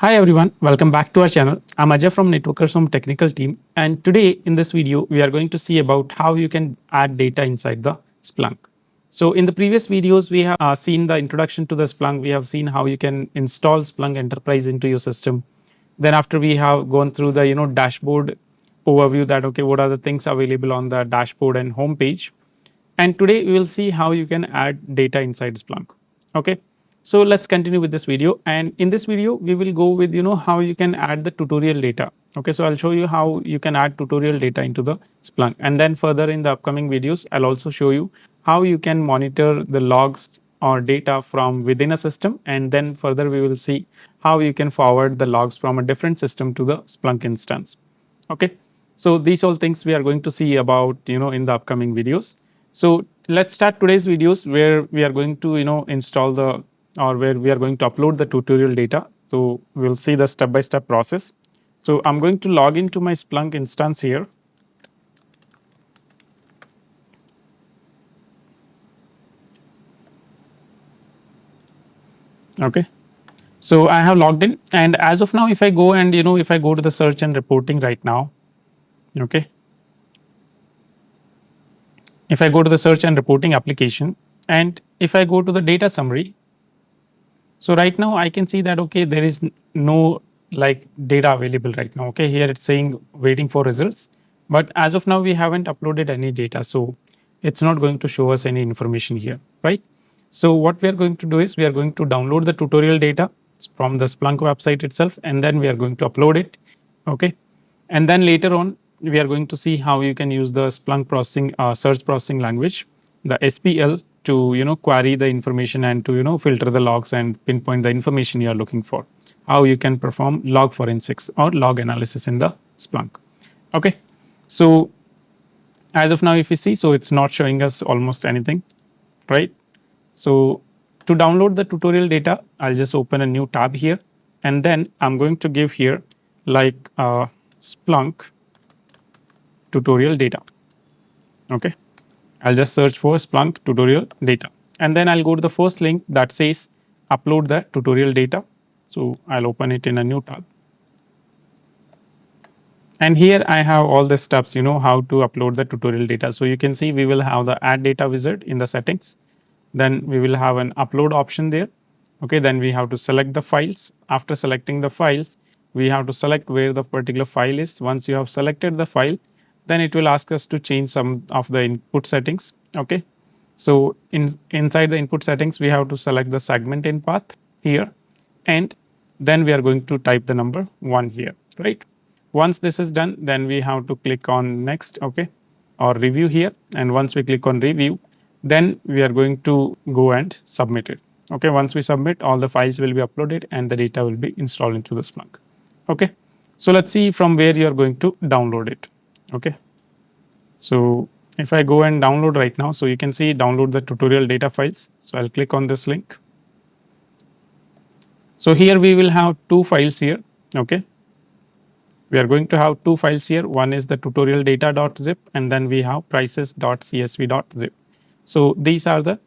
Hi everyone, welcome back to our channel. I'm Ajay from Networkers Home Technical Team, and today in this video we are going to see about how you can add data inside the Splunk. So in the previous videos we have seen the introduction to the Splunk. We have seen how you can install Splunk Enterprise into your system. Then after we have gone through the dashboard overview that okay, what are the things available on the dashboard and home page. And today we will see how you can add data inside Splunk. Okay. So let's continue with this video, and in this video we will go with how you can add the tutorial data. Okay, so I'll show you how you can add tutorial data into the Splunk, and then further in the upcoming videos I'll also show you how you can monitor the logs or data from within a system, and then further we will see how you can forward the logs from a different system to the Splunk instance. Okay, so these all things we are going to see about in the upcoming videos. So let's start today's videos where we are going to install the or where we are going to upload the tutorial data. So we'll see the step by step process. So I'm going to log into my Splunk instance here. Okay, so I have logged in, and as of now if I go and if I go to the search and reporting right now, okay, if I go to the search and reporting application, and if I go to the data summary, so right now I can see that okay, there is no like data available right now. Okay, here it's saying waiting for results, but as of now we haven't uploaded any data, so it's not going to show us any information here, right? So what we are going to do is we are going to download the tutorial data from the Splunk website itself, and then we are going to upload it. Okay, and then later on we are going to see how you can use the Splunk processing search processing language, the SPL, to query the information and to filter the logs and pinpoint the information you are looking for. How you can perform log forensics or log analysis in the Splunk. Okay, so as of now if you see, so it's not showing us almost anything, right? So to download the tutorial data, I'll just open a new tab here, and then I'm going to give here like Splunk tutorial data. Okay, I'll just search for Splunk tutorial data, and then I'll go to the first link that says upload the tutorial data. So I'll open it in a new tab, and here I have all the steps how to upload the tutorial data. So you can see we will have the add data wizard in the settings, then we will have an upload option there. Okay, then we have to select the files. After selecting the files, we have to select where the particular file is. Once you have selected the file, then it will ask us to change some of the input settings. Okay, so inside the input settings we have to select the segment in path here, and then we are going to type the number 1 here, right? Once this is done, then we have to click on next, okay, or review here, and once we click on review, then we are going to go and submit it. Okay, once we submit, all the files will be uploaded and the data will be installed into the Splunk. Okay, so let's see from where you are going to download it. Okay, so if I go and download right now, so you can see download the tutorial data files. So I'll click on this link. So here we will have two files here. Okay, we are going to have two files here. One is the tutorial data.zip, and then we have prices.csv.zip. So these are the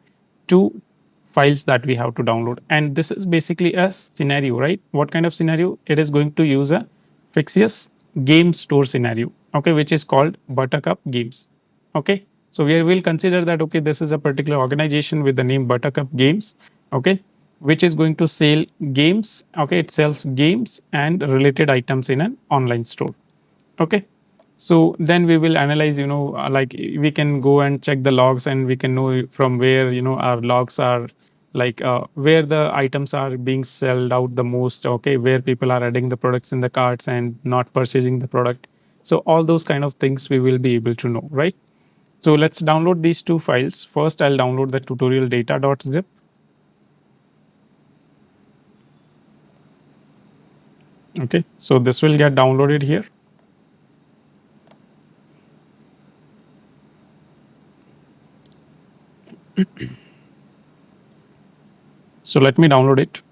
two files that we have to download, and this is basically a scenario, right? What kind of scenario? It is going to use a Fixious game store scenario, okay, which is called Buttercup Games. Okay, so we will consider that okay, this is a particular organization with the name Buttercup Games, okay, which is going to sell games. Okay, it sells games and related items in an online store. Okay, so then we will analyze, like we can go and check the logs, and we can know from where our logs are, like where the items are being sold out the most. Okay, where people are adding the products in the carts and not purchasing the product. So all those kind of things we will be able to know, right? So let's download these two files. First I'll download the tutorial data.zip. Okay, so this will get downloaded here. So let me download it.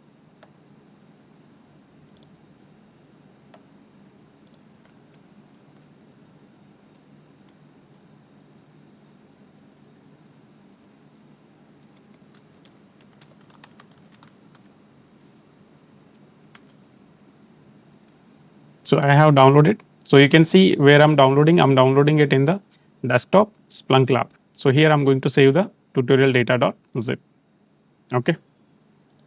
So I have downloaded. So you can see where I'm downloading it in the desktop Splunk lab. So here I'm going to save the tutorial data.zip. Okay.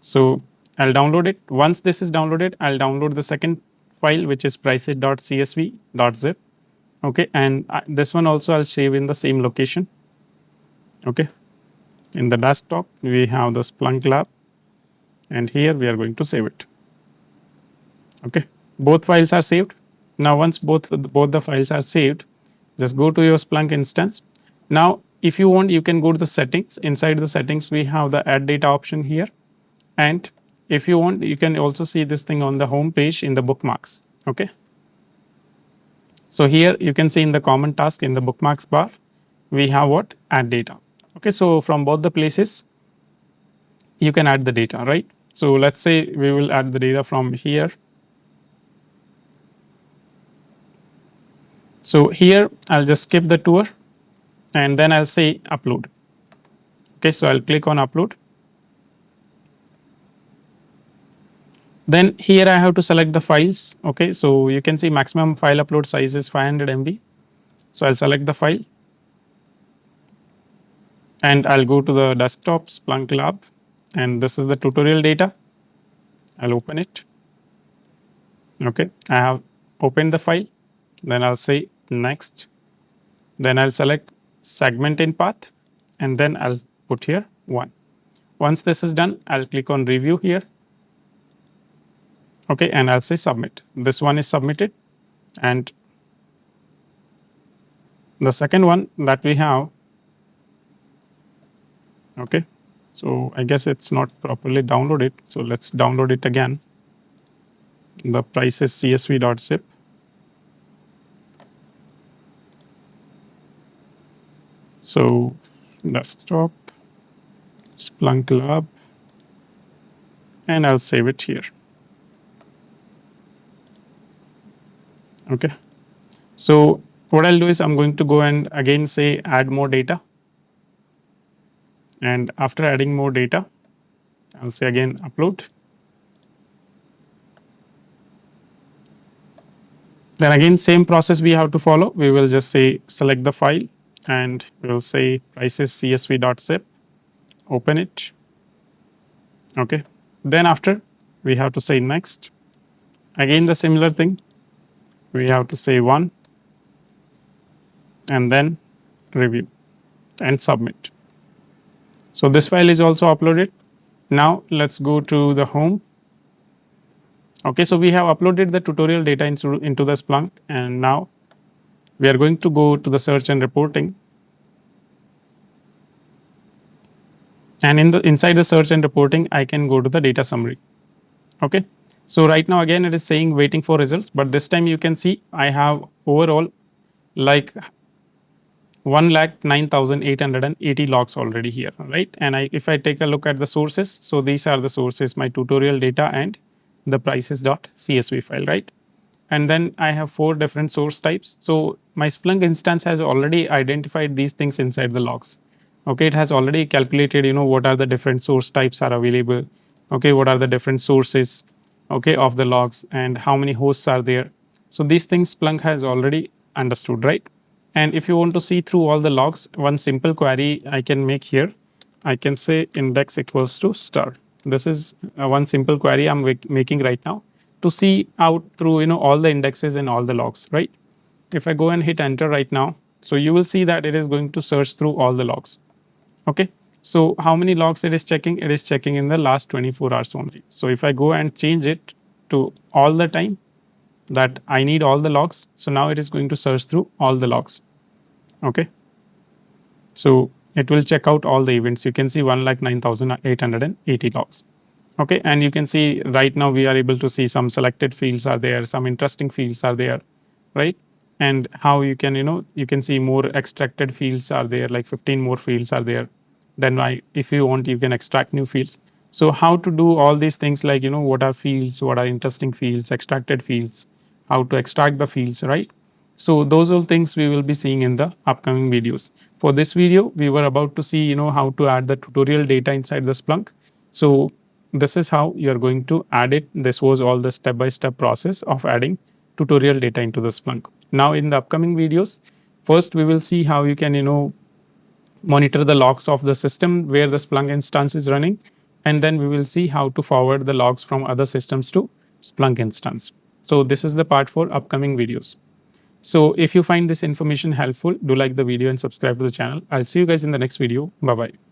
So I'll download it. Once this is downloaded, I'll download the second file, which is prices.csv.zip. Okay, and this one also I'll save in the same location. Okay, in the desktop we have the Splunk lab, and here we are going to save it. Okay, both files are saved. Now once both the files are saved, just go to your Splunk instance. Now if you want, you can go to the settings. Inside the settings we have the add data option here, and if you want, you can also see this thing on the home page in the bookmarks. Okay, so here you can see in the common task in the bookmarks bar we have what, add data. Okay, so from both the places you can add the data, right? So let's say we will add the data from here. So here I'll just skip the tour and then I'll say upload. Okay, so I'll click on upload. Then here I have to select the files. Okay, so you can see maximum file upload size is 500 MB. So I'll select the file and I'll go to the desktop Splunk lab, and this is the tutorial data. I'll open it. Okay, I have opened the file. Then I'll say next. Then I'll select segment in path, and then I'll put here 1. Once this is done, I'll click on review here. Okay, and I'll say submit. This one is submitted, and the second one that we have. Okay, so I guess it's not properly downloaded. So let's download it again. The price is csv.zip. So desktop Splunk lab, and I'll save it here. Okay, so what I'll do is I'm going to go and again say add more data, and after adding more data I'll say again upload. Then again same process we have to follow. We will just say select the file and we will say prices csv.zip, open it. Okay, then after we have to say next. Again the similar thing, we have to say 1 and then review and submit. So this file is also uploaded. Now let's go to the home. Okay, so we have uploaded the tutorial data into the Splunk, and now we are going to go to the search and reporting. And inside the search and reporting, I can go to the data summary. Okay, so right now again it is saying waiting for results, but this time you can see I have overall like 1,09,880 logs already here, right? And if I take a look at the sources, so these are the sources, my tutorial data and the prices.csv file, right? And then I have 4 different source types. So my Splunk instance has already identified these things inside the logs. Okay, it has already calculated, what are the different source types are available. Okay, what are the different sources, okay, of the logs, and how many hosts are there. So these things Splunk has already understood, right? And if you want to see through all the logs, one simple query I can make here. I can say index equals to star. This is one simple query I'm making right now to see out through all the indexes and all the logs, right? If I go and hit enter right now, so you will see that it is going to search through all the logs. Okay, so how many logs it is checking? It is checking in the last 24 hours only. So if I go and change it to all the time that I need all the logs, so now it is going to search through all the logs. Okay, so it will check out all the events. You can see 1,09,880 logs. Okay, and you can see right now we are able to see some selected fields are there, some interesting fields are there, right? And how you can you can see more extracted fields are there, like 15 more fields are there. Then if you want, you can extract new fields. So how to do all these things, like what are fields, what are interesting fields, extracted fields, how to extract the fields, right? So those are things we will be seeing in the upcoming videos. For this video, we were about to see how to add the tutorial data inside the Splunk. So this is how you are going to add it. This was all the step-by-step process of adding tutorial data into the Splunk. Now in the upcoming videos, first we will see how you can, monitor the logs of the system where the Splunk instance is running, and then we will see how to forward the logs from other systems to Splunk instance. So this is the part for upcoming videos. So if you find this information helpful, do like the video and subscribe to the channel. I'll see you guys in the next video. Bye bye.